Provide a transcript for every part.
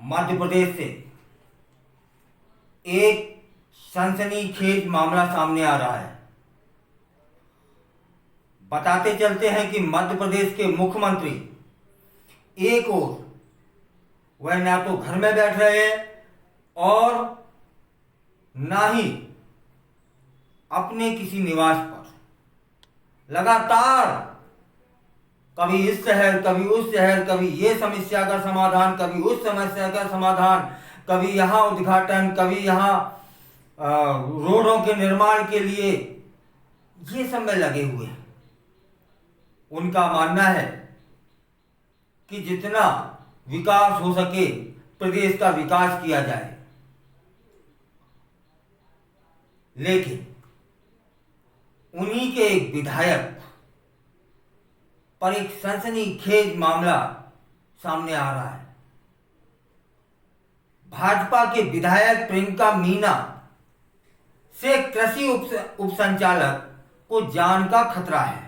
मध्य प्रदेश से एक सनसनीखेज मामला सामने आ रहा है। बताते चलते हैं कि मध्य प्रदेश के मुख्यमंत्री एक ओर वह ना तो घर में बैठ रहे हैं और ना ही अपने किसी निवास पर लगातार कभी इस शहर कभी उस शहर, कभी ये समस्या का समाधान कभी उस समस्या का समाधान, कभी यहाँ उद्घाटन कभी यहाँ रोडों के निर्माण के लिए ये सब में लगे हुए हैं। उनका मानना है कि जितना विकास हो सके प्रदेश का विकास किया जाए, लेकिन उन्हीं के एक विधायक पर एक सनसनीखेज मामला सामने आ रहा है। भाजपा के विधायक प्रियंका मीना से कृषि उपसंचालक को जान का खतरा है,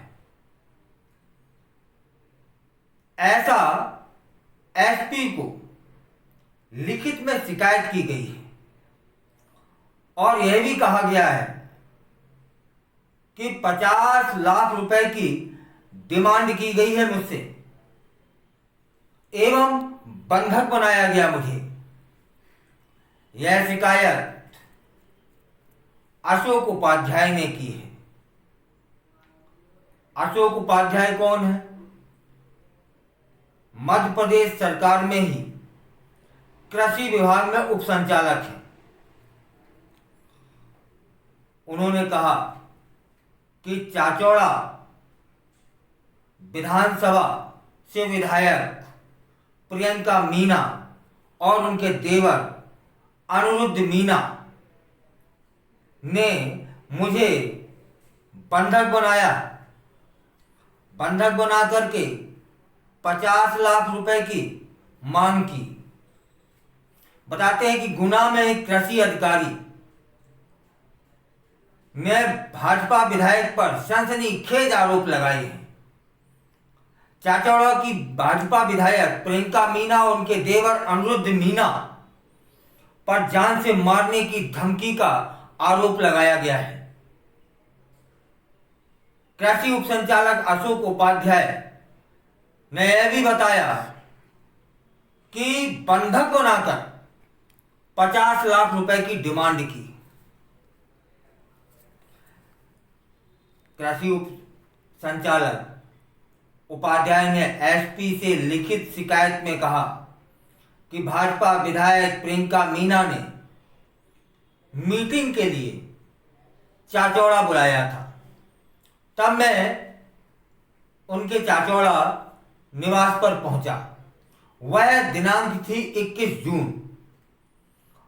ऐसा एसपी को लिखित में शिकायत की गई है और यह भी कहा गया है कि 50 लाख रुपए की डिमांड की गई है मुझसे एवं बंधक बनाया गया मुझे। यह शिकायत अशोक उपाध्याय ने की है। अशोक उपाध्याय कौन है? मध्य प्रदेश सरकार में ही कृषि विभाग में उपसंचालक है। उन्होंने कहा कि चाचौड़ा विधानसभा से विधायक प्रियंका मीना और उनके देवर अनिरुद्ध मीना ने मुझे बंधक बना करके 50 लाख रुपए की मांग की। बताते हैं कि गुना में एक कृषि अधिकारी ने भाजपा विधायक पर सनसनीखेज आरोप लगाए हैं। चाचौड़ा की भाजपा विधायक प्रियंका मीना और उनके देवर अनिरुद्ध मीना पर जान से मारने की धमकी का आरोप लगाया गया है। कृषि उपसंचालक अशोक उपाध्याय ने यह भी बताया कि बंधक बनाकर 50 लाख रुपए की डिमांड की। कृषि उप संचालक उपाध्याय ने एसपी से लिखित शिकायत में कहा कि भाजपा विधायक प्रियंका मीना ने मीटिंग के लिए चाचौड़ा बुलाया था। तब मैं उनके चाचौड़ा निवास पर पहुंचा। वह दिनांक थी 21 जून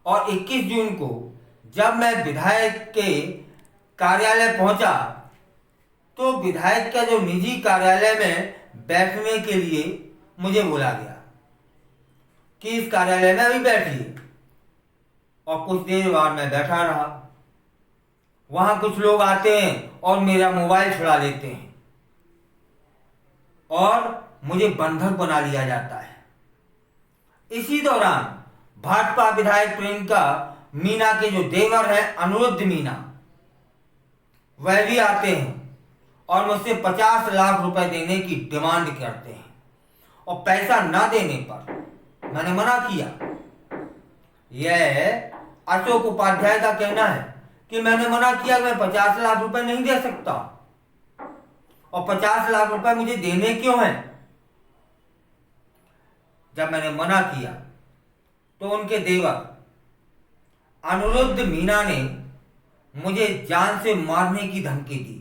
और 21 जून को जब मैं विधायक के कार्यालय पहुंचा तो विधायक का जो निजी कार्यालय में बैठने के लिए मुझे बुला गया कि इस कार्यालय में अभी बैठिए, और कुछ देर बाद मैं बैठा रहा। वहां कुछ लोग आते हैं और मेरा मोबाइल छुड़ा लेते हैं और मुझे बंधक बना लिया जाता है। इसी दौरान भाजपा विधायक प्रियंका मीना के जो देवर है अनिरुद्ध मीना, वह भी आते हैं और मुझसे 50 लाख रुपए देने की डिमांड करते हैं और पैसा ना देने पर मैंने मना किया। यह अशोक उपाध्याय का कहना है कि मैंने मना किया, मैं 50 लाख रुपए नहीं दे सकता और 50 लाख रुपए मुझे देने क्यों हैं। जब मैंने मना किया तो उनके देवर अनिरुद्ध मीना ने मुझे जान से मारने की धमकी दी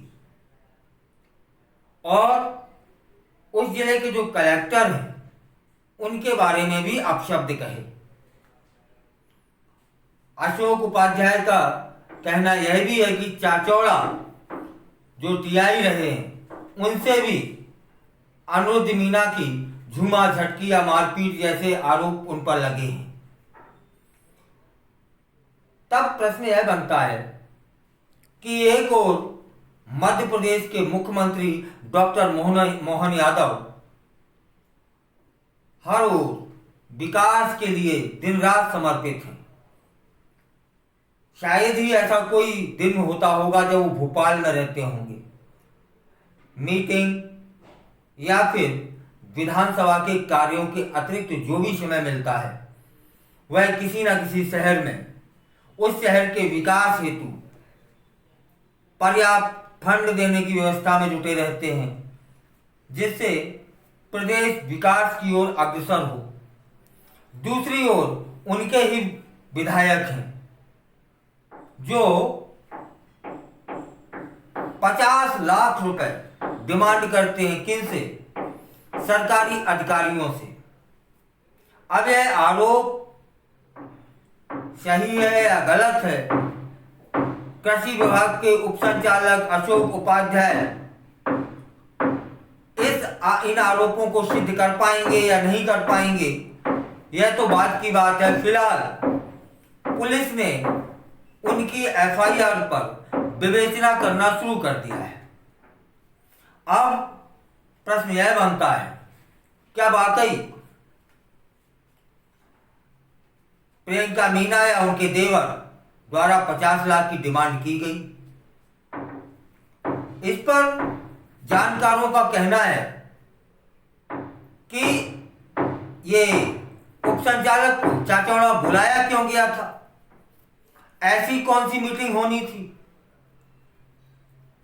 और उस जिले के जो कलेक्टर हैं उनके बारे में भी अपशब्द कहे। अशोक उपाध्याय का कहना यह भी है कि चाचौड़ा जो टीआई रहे हैं उनसे भी अनिरुद्ध मीना की झूमा झटकी या मारपीट जैसे आरोप उन पर लगे हैं। तब प्रश्न यह बनता है कि एक और मध्य प्रदेश के मुख्यमंत्री डॉक्टर मोहन यादव हर ओर विकास के लिए दिन रात समर्पित हैं। शायद ही ऐसा कोई दिन होता होगा जब वो भोपाल में रहते होंगे। मीटिंग या फिर विधानसभा के कार्यों के अतिरिक्त जो भी समय मिलता है वह किसी न किसी शहर में उस शहर के विकास हेतु पर्याप्त फंड देने की व्यवस्था में जुटे रहते हैं, जिससे प्रदेश विकास की ओर अग्रसर हो। दूसरी ओर उनके ही विधायक हैं जो 50 लाख रुपए डिमांड करते हैं। किनसे? सरकारी अधिकारियों से। अब यह आरोप सही है या गलत है, कृषि विभाग के उप संचालक अशोक उपाध्याय इन आरोपों को सिद्ध कर पाएंगे या नहीं कर पाएंगे, यह तो बात की बात है। फिलहाल पुलिस ने उनकी एफआईआर पर विवेचना करना शुरू कर दिया है। अब प्रश्न यह बनता है, क्या वाकई प्रियंका मीना या उनके देवर द्वारा 50 लाख की डिमांड की गई? इस पर जानकारों का कहना है कि ये उप संचालक को चाचौड़ा बुलाया क्यों गया था, ऐसी कौन सी मीटिंग होनी थी,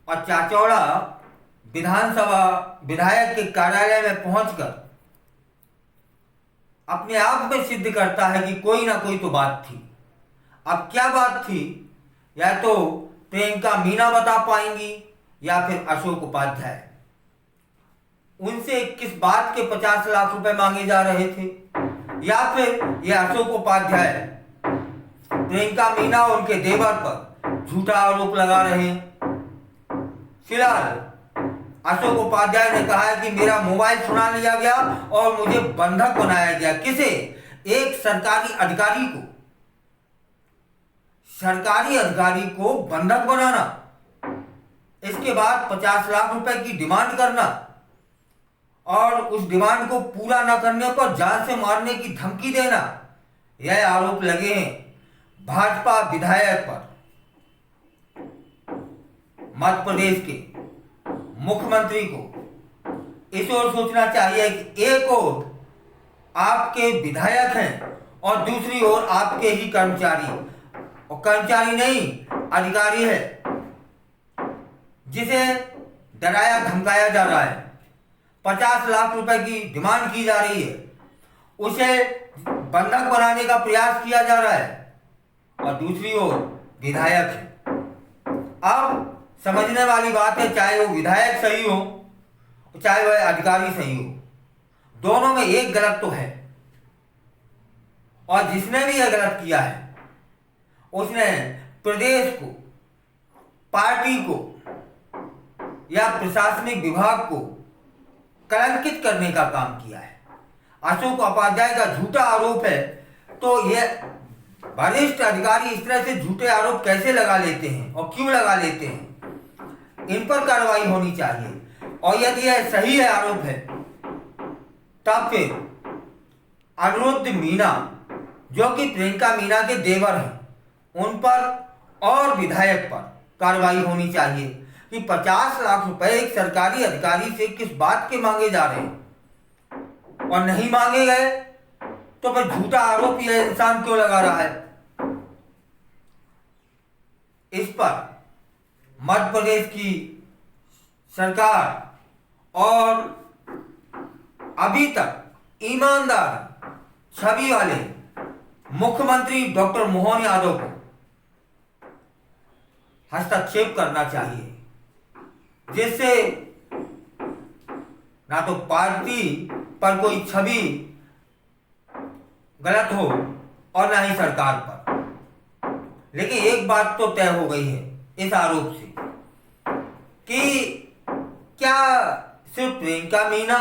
और चाचौड़ा विधानसभा विधायक के कार्यालय में पहुंचकर अपने आप में सिद्ध करता है कि कोई ना कोई तो बात थी। अब क्या बात थी, या तो प्रियंका मीना बता पाएंगी या फिर अशोक उपाध्याय। उनसे किस बात के 50 लाख रुपए मांगे जा रहे थे, या फिर यह अशोक उपाध्याय प्रियंका मीना और उनके देवर पर झूठा आरोप लगा रहे हैं। फिलहाल अशोक उपाध्याय ने कहा है कि मेरा मोबाइल छुड़ा लिया गया और मुझे बंधक बनाया गया। किसे? एक सरकारी अधिकारी को। सरकारी अधिकारी को बंधक बनाना, इसके बाद 50 लाख रुपए की डिमांड करना और उस डिमांड को पूरा न करने पर जान से मारने की धमकी देना, यह आरोप लगे हैं भाजपा विधायक पर। मध्य प्रदेश के मुख्यमंत्री को इस ओर सोचना चाहिए कि एक ओर आपके विधायक हैं और दूसरी ओर आपके ही कर्मचारी, और कर्मचारी नहीं अधिकारी है, जिसे डराया धमकाया जा रहा है। 50 लाख रुपए की डिमांड की जा रही है, उसे बंधक बनाने का प्रयास किया जा रहा है, और दूसरी ओर विधायक है। अब समझने वाली बात है, चाहे वो विधायक सही हो चाहे वह अधिकारी सही हो, दोनों में एक गलत तो है, और जिसने भी यह गलत किया है उसने प्रदेश को, पार्टी को या प्रशासनिक विभाग को कलंकित करने का काम किया है। अशोक उपाध्याय का झूठा आरोप है, तो यह वरिष्ठ अधिकारी इस तरह से झूठे आरोप कैसे लगा लेते हैं और क्यों लगा लेते हैं, इन पर कार्रवाई होनी चाहिए। और यदि यह सही है आरोप है, तब फिर अनिरुद्ध मीना जो कि प्रियंका मीना के देवर हैं, उन पर और विधायक पर कार्रवाई होनी चाहिए कि 50 लाख रुपए एक सरकारी अधिकारी से किस बात के मांगे जा रहे हैं, और नहीं मांगे गए तो फिर झूठा आरोप यह इंसान क्यों लगा रहा है। इस पर मध्य प्रदेश की सरकार और अभी तक ईमानदार छवि वाले मुख्यमंत्री डॉक्टर मोहन यादव को हस्तक्षेप करना चाहिए, जिससे ना तो पार्टी पर कोई छवि गलत हो और ना ही सरकार पर। लेकिन एक बात तो तय हो गई है इस आरोप से कि क्या सिर्फ प्रियंका मीना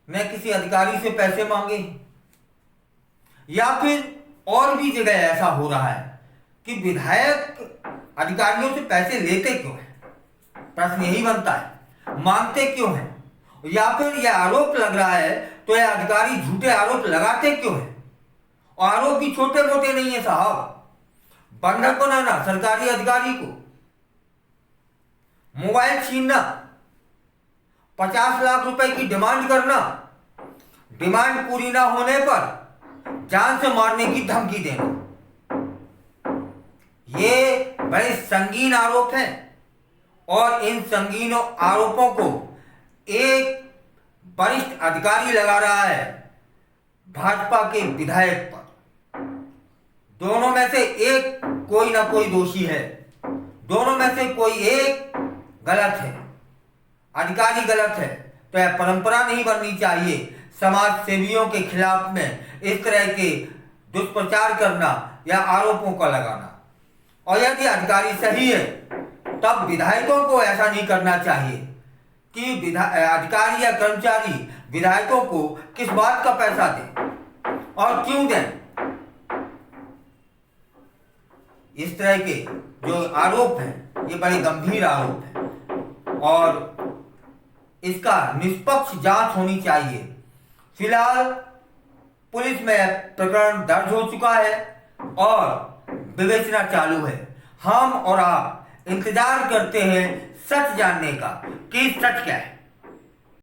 ने किसी अधिकारी से पैसे मांगे, या फिर और भी जगह ऐसा हो रहा है कि विधायक अधिकारियों से पैसे लेते क्यों हैं? प्रश्न यही बनता है, मांगते क्यों हैं? या फिर यह आरोप लग रहा है तो यह अधिकारी झूठे आरोप लगाते क्यों हैं? और आरोप भी छोटे मोटे नहीं है साहब। बंधक बनाना सरकारी अधिकारी को, मोबाइल छीनना, 50 लाख रुपए की डिमांड करना, डिमांड पूरी ना होने पर जान से मारने की धमकी देना, ये बड़े संगीन आरोप हैं। और इन संगीन आरोपों को एक वरिष्ठ अधिकारी लगा रहा है भाजपा के विधायक पर। दोनों में से एक कोई ना कोई दोषी है, दोनों में से कोई एक गलत है। अधिकारी गलत है तो यह परंपरा नहीं बननी चाहिए समाज सेवियों के खिलाफ में इस तरह के दुष्प्रचार करना या आरोपों का लगाना। और यदि अधिकारी सही है तब विधायकों को ऐसा नहीं करना चाहिए कि अधिकारी या कर्मचारी विधायकों को किस बात का पैसा दें और क्यों दें। इस तरह के जो आरोप हैं ये बड़े गंभीर आरोप हैं और इसका निष्पक्ष जांच होनी चाहिए। फिलहाल पुलिस में प्रकरण दर्ज हो चुका है और विवेचना चालू है। हम और आप इंतजार करते हैं सच जानने का कि सच क्या है।